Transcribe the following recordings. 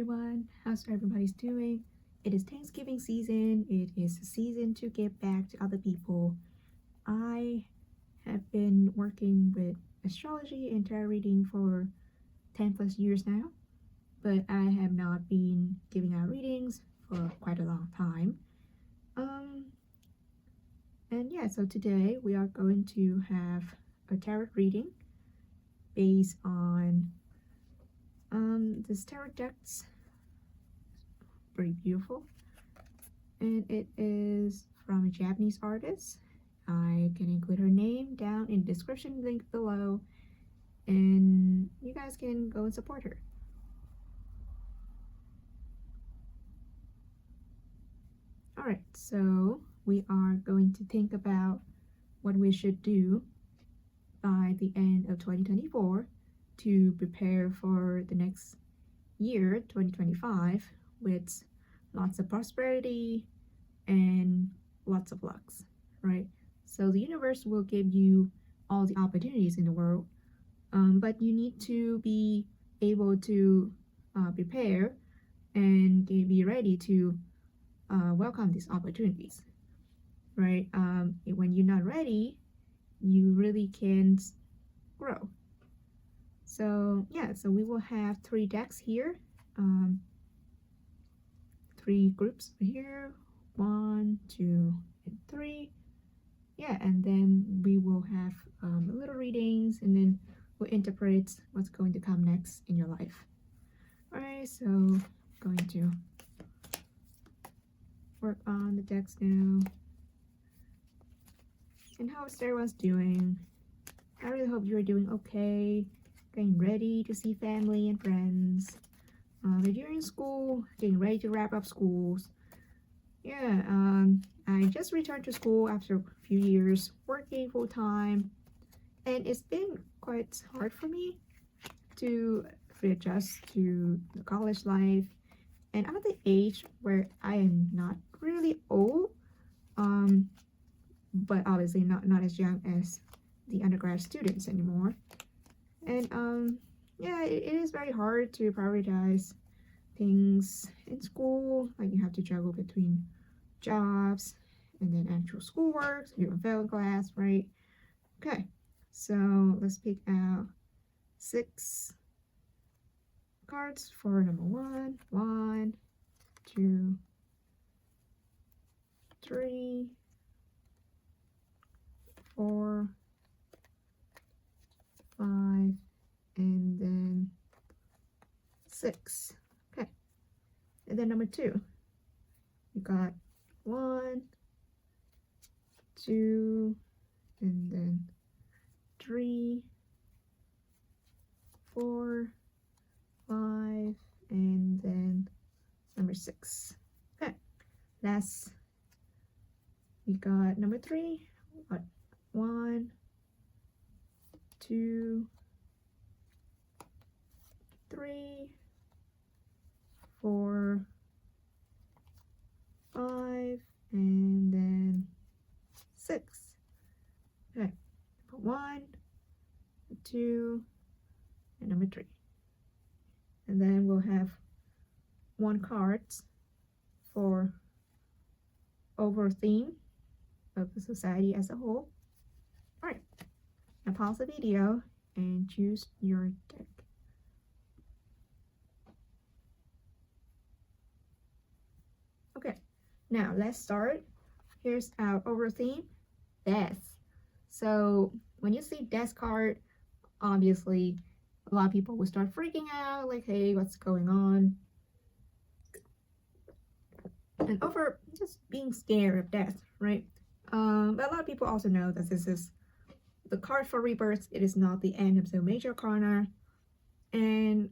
everyone, how's everybody's doing? It is Thanksgiving season. It is a season to give back to other people. I have been working with astrology and tarot reading for 10 plus years now, but I have not been giving out readings for quite a long time. And yeah, so today we are going to have a tarot reading based on this tarot deck's pretty beautiful, and it is from a Japanese artist. I can include her name down in the description link below, and you guys can go and support her. Alright, so we are going to think about what we should do by the end of 2024 to prepare for the next year, 2025, with lots of prosperity and lots of lucks, right? So the universe will give you all the opportunities in the world, but you need to be able to prepare and be ready to welcome these opportunities, right? When you're not ready, you really can't grow. So yeah, so we will have 3 decks here, 3 groups here, 1, 2, and 3. Yeah, and then we will have little readings, and then we'll interpret what's going to come next in your life. Alright, so I'm going to work on the decks now. And how is everyone's doing? I really hope you're doing okay, getting ready to see family and friends. If you're in school, getting ready to wrap up schools. Yeah, I just returned to school after a few years working full time, and it's been quite hard for me to readjust to the college life. And I'm at the age where I am not really old, but obviously not as young as the undergrad students anymore. And yeah, it is very hard to prioritize things in school. Like, you have to juggle between jobs and then actual schoolwork, so you don't fail in class, right? Okay, so let's pick out 6 cards for number 1. 1, 2, 3, 4, 5, and then 6. Okay, and then number 2, we got 1, 2, and then 3, 4, 5, and then number 6. Okay, last we got number 3. What? 1, 2, 3, 4, 5, and then 6. Okay, 1, 2, and number 3. And then we'll have 1 card for overall theme of the society as a whole. Alright, now pause the video and choose your deck. Okay, now let's start. Here's our overall theme, death. So when you see death card, obviously a lot of people will start freaking out, like, hey, what's going on? And over just being scared of death, right? But a lot of people also know that this is the card for rebirth. It is not the end of the major arcana. And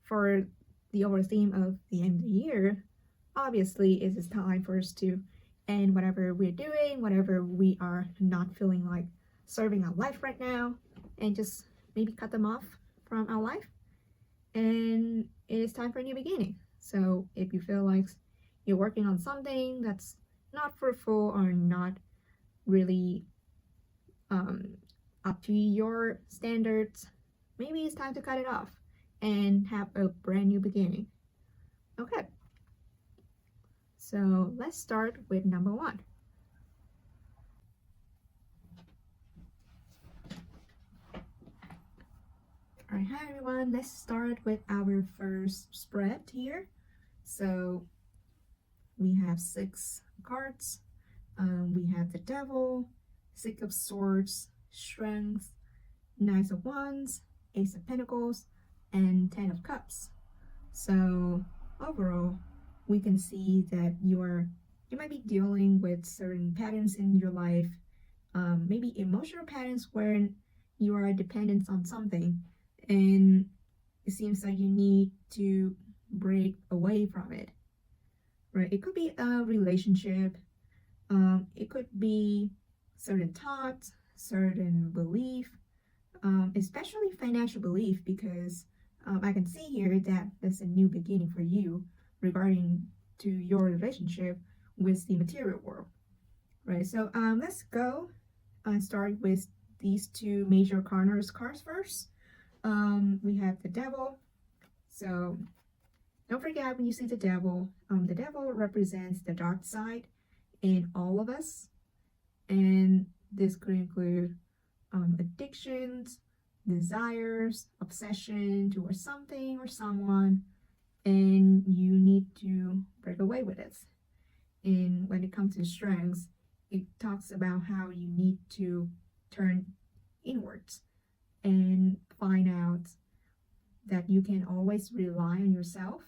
for the overall theme of the end of the year, obviously it is time for us to end whatever we're doing, whatever we are not feeling like serving our life right now, and just maybe cut them off from our life. And it is time for a new beginning. So if you feel like you're working on something that's not fruitful or not really up to your standards, maybe it's time to cut it off and have a brand new beginning. Okay, so let's start with number 1. Alright, hi everyone, let's start with our first spread here. So we have 6 cards. We have the Devil, 6 of Swords, Strength, Knight of Wands, Ace of Pentacles, and 10 of Cups. So overall, we can see that you might be dealing with certain patterns in your life, maybe emotional patterns where you are dependent on something, and it seems like you need to break away from it. Right? It could be a relationship. It could be certain thoughts, certain belief, especially financial belief, because I can see here that there's a new beginning for you regarding to your relationship with the material world, right? So let's go and start with these 2 major corners cards first. We have the Devil. So don't forget, when you see the Devil represents the dark side in all of us, and this could include addictions, desires, obsession towards something or someone, and you need to break away with it. And when it comes to strengths, it talks about how you need to turn inwards and find out that you can always rely on yourself.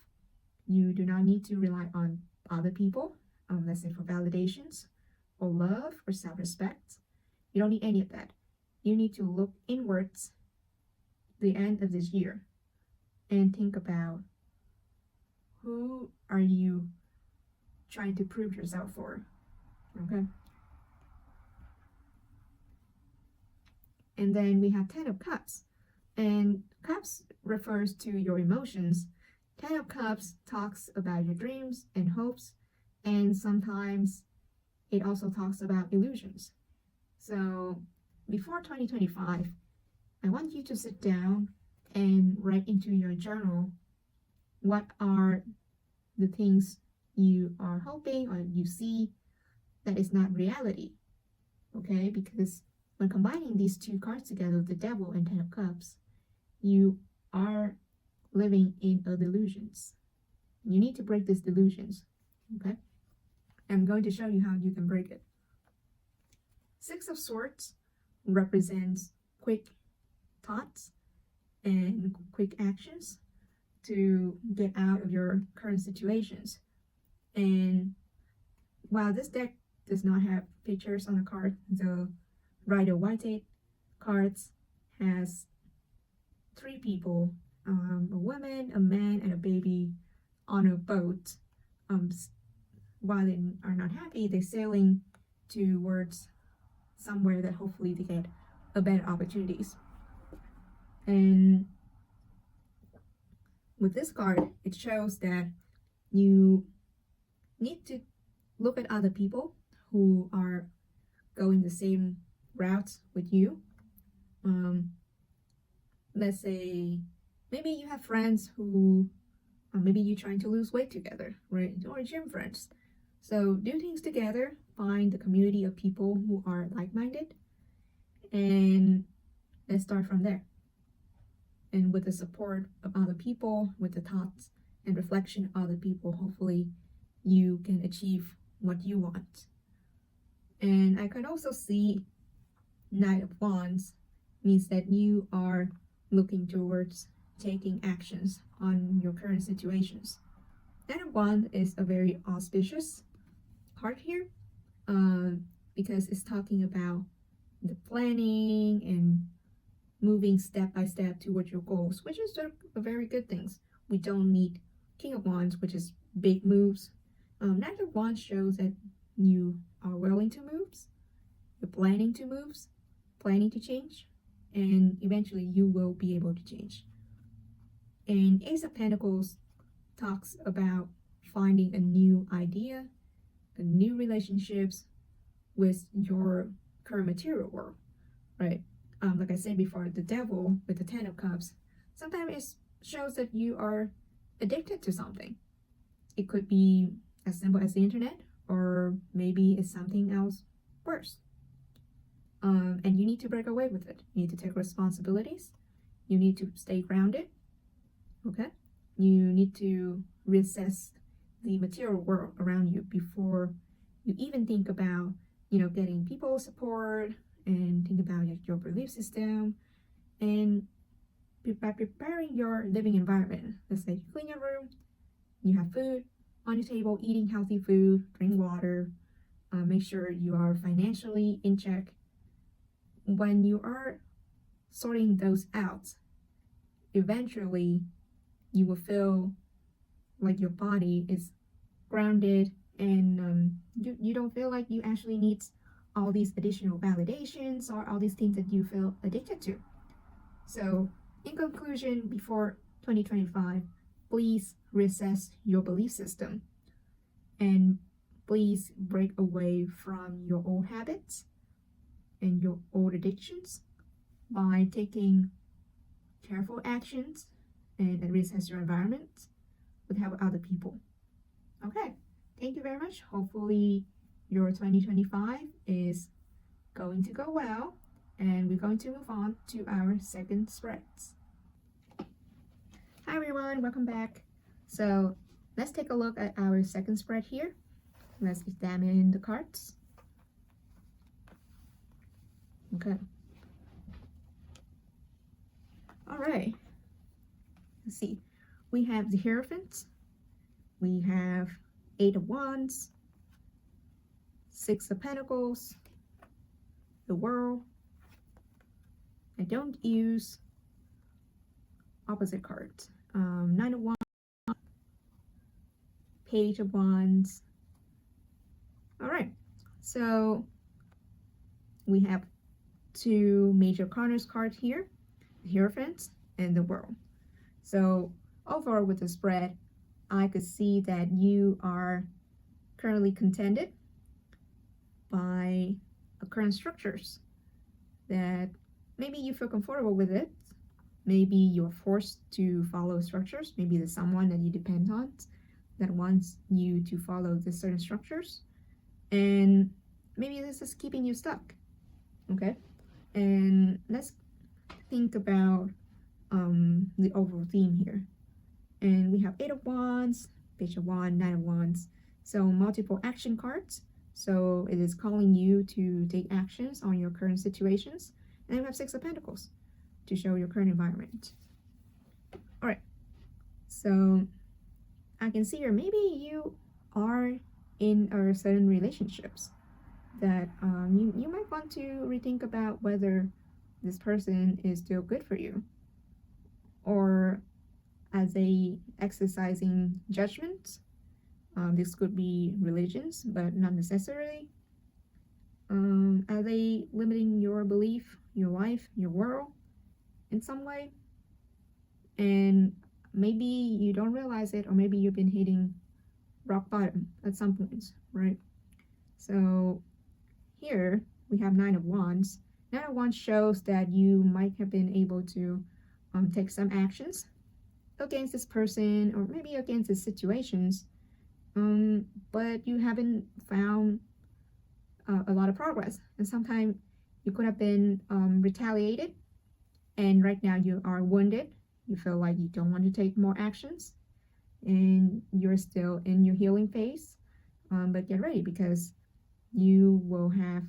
You do not need to rely on other people, let's say for validations or love or self-respect. You don't need any of that. You need to look inwards the end of this year and think about, who are you trying to prove yourself for? Okay. And then we have 10 of Cups, and Cups refers to your emotions. 10 of Cups talks about your dreams and hopes, and sometimes it also talks about illusions. So before 2025, I want you to sit down and write into your journal what are the things you are hoping or you see that is not reality. Okay, because when combining these 2 cards together, the Devil and 10 of Cups, you are living in a delusions. You need to break these delusions. Okay, I'm going to show you how you can break it. 6 of Swords represents quick thoughts and quick actions to get out of your current situations. And while this deck does not have pictures on the card, the Rider-Waite cards has 3 people, a woman, a man, and a baby on a boat. While they are not happy, they're sailing towards somewhere that hopefully they get a better opportunities. And with this card, it shows that you need to look at other people who are going the same route with you. Let's say maybe you have friends who maybe you're trying to lose weight together, right? Or gym friends. So do things together, find a community of people who are like-minded, and let's start from there. And with the support of other people, with the thoughts and reflection of other people, hopefully you can achieve what you want. And I can also see Knight of Wands means that you are looking towards taking actions on your current situations. Knight of Wands is a very auspicious card here, because it's talking about the planning and moving step by step towards your goals, which is a very good thing. We don't need King of Wands, which is big moves. Knight of Wands shows that you are willing to moves, you're planning to moves, planning to change, and eventually you will be able to change. And Ace of Pentacles talks about finding a new idea, a new relationships with your current material world, right? Like I said before, the Devil with the 10 of Cups, sometimes shows that you are addicted to something. It could be as simple as the internet, or maybe it's something else worse. And you need to break away with it. You need to take responsibilities. You need to stay grounded. Okay? You need to reassess the material world around you before you even think about, getting people support and think about your belief system. And by preparing your living environment, let's say you clean your room, you have food on your table, eating healthy food, drink water, make sure you are financially in check. When you are sorting those out, eventually you will feel like your body is grounded, and you don't feel like you actually need all these additional validations or all these things that you feel addicted to. So, in conclusion, before 2025, please reassess your belief system and please break away from your old habits and your old addictions by taking careful actions and reassess your environment with help other people. Okay, thank you very much. Hopefully your 2025 is going to go well, and we're going to move on to our second spreads. Hi everyone, welcome back. So let's take a look at our second spread here. Let's examine the cards. Okay. All right. Let's see. We have the Hierophant. We have 8 of Wands, 6 of Pentacles, the World. I don't use opposite cards. 9 of Wands, Page of Wands. All right. So we have 2 major corners cards here, the Hierophant and the World. So overall with the spread, I could see that you are currently contended by current structures that maybe you feel comfortable with it. Maybe you're forced to follow structures. Maybe there's someone that you depend on that wants you to follow the certain structures. And maybe this is keeping you stuck. Okay? And let's think about the overall theme here. And we have 8 of Wands, Page of Wands, 9 of Wands. So multiple action cards. So it is calling you to take actions on your current situations. And then we have 6 of Pentacles to show your current environment. All right. So I can see here, maybe you are in a certain relationships that you might want to rethink about whether this person is still good for you, or as a exercising judgment. This could be religions, but not necessarily. Are they limiting your belief, your life, your world in some way? And maybe you don't realize it, or maybe you've been hitting rock bottom at some points, right? So here we have 9 of Wands. 9 of Wands shows that you might have been able to take some actions against this person, or maybe against the situations, but you haven't found a lot of progress. And sometimes you could have been retaliated, and right now you are wounded. You feel like you don't want to take more actions, and you're still in your healing phase. But get ready, because you will have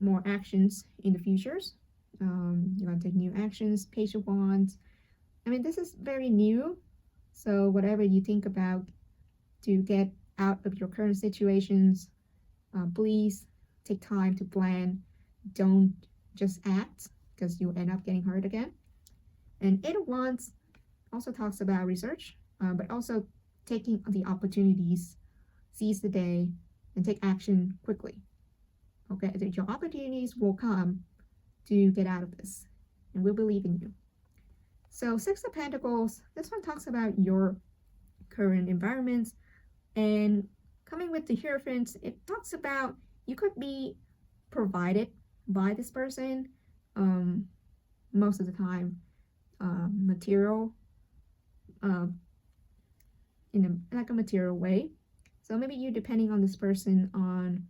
more actions in the futures. You're going to take new actions. Page of Wands. I mean, this is very new. So whatever you think about to get out of your current situations, please take time to plan. Don't just act, because you'll end up getting hurt again. And 8 of Wands also talks about research, but also taking the opportunities, seize the day, and take action quickly. Okay, your opportunities will come to get out of this, and we believe in you. So 6 of Pentacles, this one talks about your current environment, and coming with the Hierophant, it talks about you could be provided by this person most of the time. material, in a material way. So maybe you depending on this person on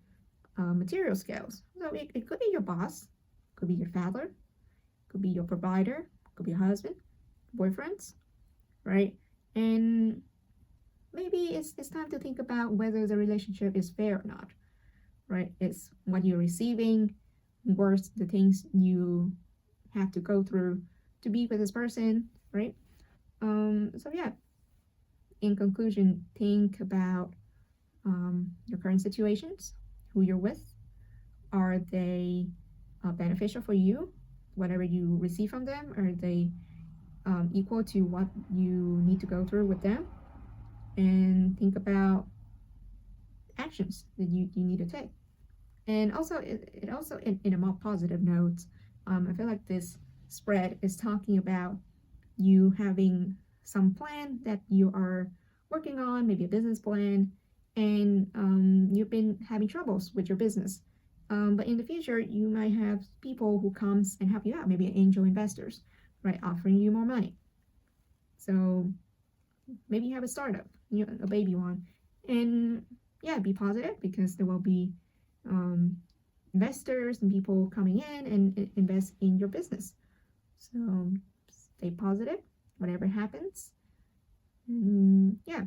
material scales. So it could be your boss, could be your father, could be your provider, could be your husband, boyfriends, right? And maybe it's time to think about whether the relationship is fair or not, right? It's what you're receiving worth the things you have to go through to be with this person, right? So yeah, in conclusion, think about your current situations, who you're with. Are they beneficial for you? Whatever you receive from them, are they equal to what you need to go through with them? And think about actions that you need to take. And also, it also in a more positive note, I feel like this spread is talking about you having some plan that you are working on, maybe a business plan, and you've been having troubles with your business. But in the future, you might have people who comes and help you out, maybe angel investors, right, offering you more money. So maybe you have a startup, a baby one, and yeah, be positive because there will be investors and people coming in and invest in your business. So stay positive, whatever happens. Yeah,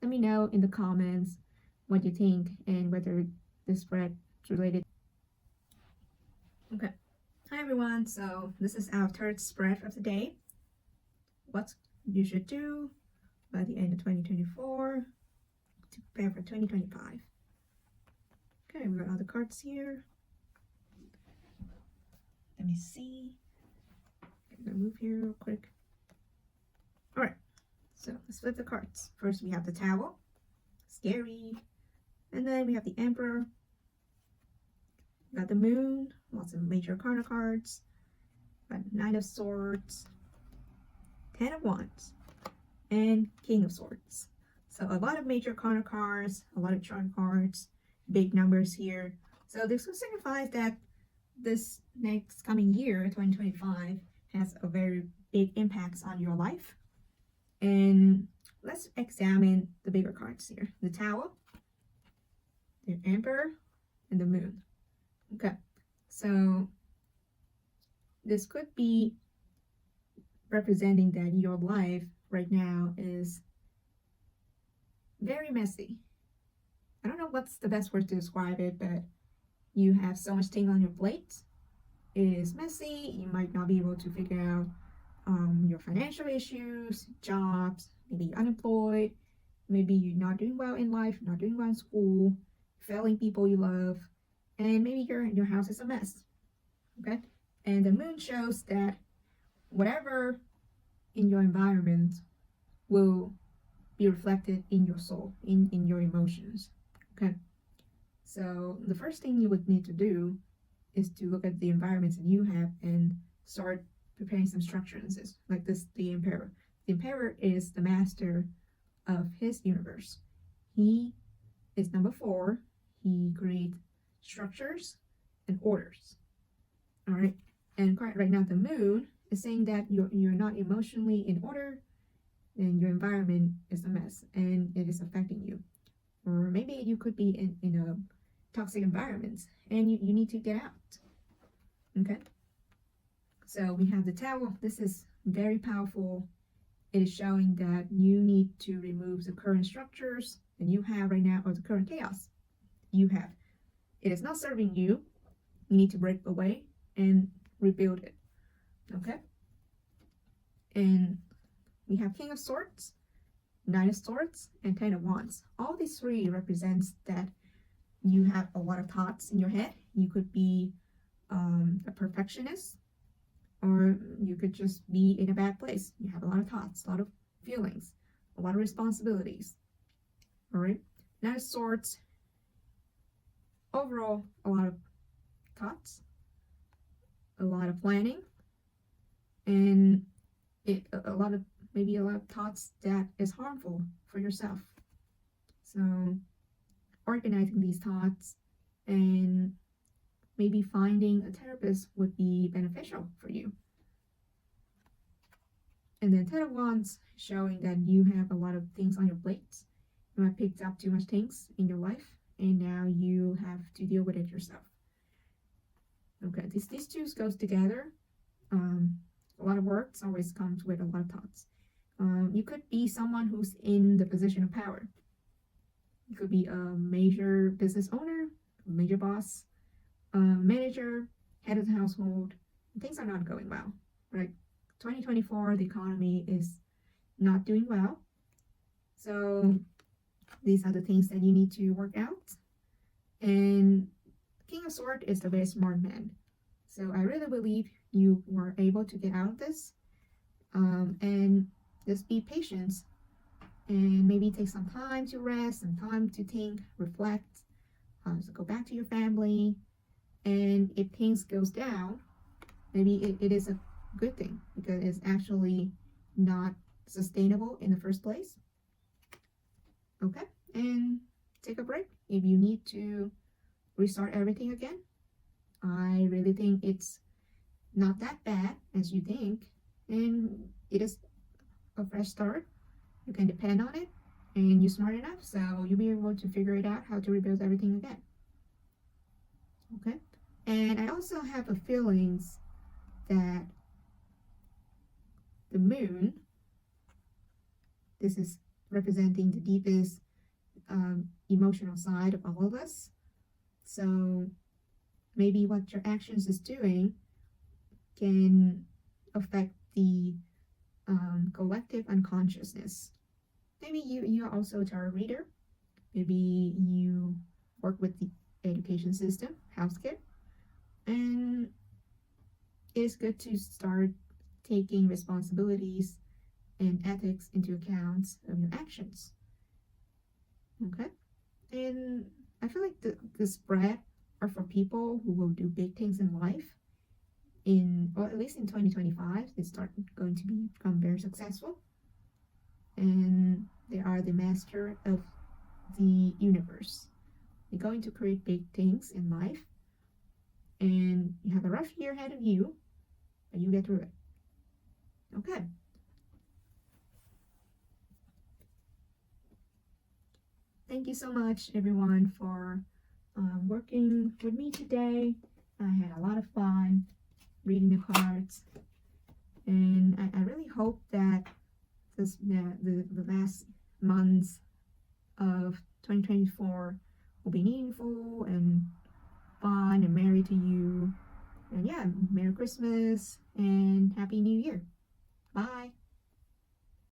let me know in the comments what you think and whether this spread is related. Okay. Hi everyone. So this is our third spread of the day. What you should do by the end of 2024 to prepare for 2025. Okay, we got all the cards here. Let me see. I'm gonna move here real quick. All right. So let's flip the cards. First, we have the Tower, scary, and then we have the Emperor. We got the Moon, lots of major corner cards. We got Knight of Swords, Ten of Wands, and King of Swords. So a lot of major corner cards, a lot of chart cards, big numbers here. So this will signify that this next coming year, 2025, has a very big impact on your life. And let's examine the bigger cards here. The Tower, the Emperor, and the Moon. Okay, so this could be representing that your life right now is very messy. I don't know what's the best word to describe it, but you have so much things on your plate. It is messy. You might not be able to figure out your financial issues, jobs, maybe you're unemployed, maybe you're not doing well in life, not doing well in school, failing people you love, and maybe your house is a mess. Okay? And the Moon shows that whatever in your environment will be reflected in your soul, in your emotions. Okay? So the first thing you would need to do is to look at the environments that you have and start preparing some structures like this. The Emperor is the master of his universe. He is number 4. He creates structures and orders. All right, and right now the Moon is saying that you're not emotionally in order and your environment is a mess and it is affecting you. Or maybe you could be in a toxic environment and you need to get out. Okay, so we have the Tower. This is very powerful. It is showing that you need to remove the current structures that you have right now, or the current chaos you have. It is not serving you. You need to break away and rebuild it. Okay, and we have King of Swords, Knight of Swords, and Ten of Wands. All these 3 represents that you have a lot of thoughts in your head. You could be a perfectionist, or you could just be in a bad place. You have a lot of thoughts, a lot of feelings, a lot of responsibilities. All right, Knight of Swords, overall, a lot of thoughts, a lot of planning, and a lot of thoughts that is harmful for yourself. So organizing these thoughts and maybe finding a therapist would be beneficial for you. And then Ten of Wands showing that you have a lot of things on your plate. You have picked up too much things in your life, and now you have to deal with it yourself. Okay, these two goes together. A lot of works always comes with a lot of thoughts. You could be someone who's in the position of power. You could be a major business owner, a major boss, a manager, head of the household. Things are not going well, right? 2024, the economy is not doing well. So these are the things that you need to work out. And King of Swords is a very smart man. So I really believe you were able to get out of this. And just be patient and maybe take some time to rest, some time to think, reflect, so go back to your family. And if things goes down, maybe it is a good thing because it's actually not sustainable in the first place. Okay, and take a break if you need to restart everything again. I really think it's not that bad as you think, and it is a fresh start. You can depend on it, and you're smart enough, so you'll be able to figure it out how to rebuild everything again. Okay, and I also have a feelings that the moon, this is representing the deepest emotional side of all of us. So maybe what your actions is doing can affect the collective unconsciousness. Maybe you are also a tarot reader. Maybe you work with the education system, healthcare, and it's good to start taking responsibilities and ethics into account of your actions. Okay, and I feel like the spread are for people who will do big things in life. Or at least in 2025, they start going to become very successful, and they are the master of the universe. They're going to create big things in life, and you have a rough year ahead of you, but you get through it. Okay. Thank you so much, everyone, for working with me today. I had a lot of fun reading the cards, and I really hope that the last months of 2024 will be meaningful and fun and merry to you. And yeah, Merry Christmas and Happy New Year. Bye.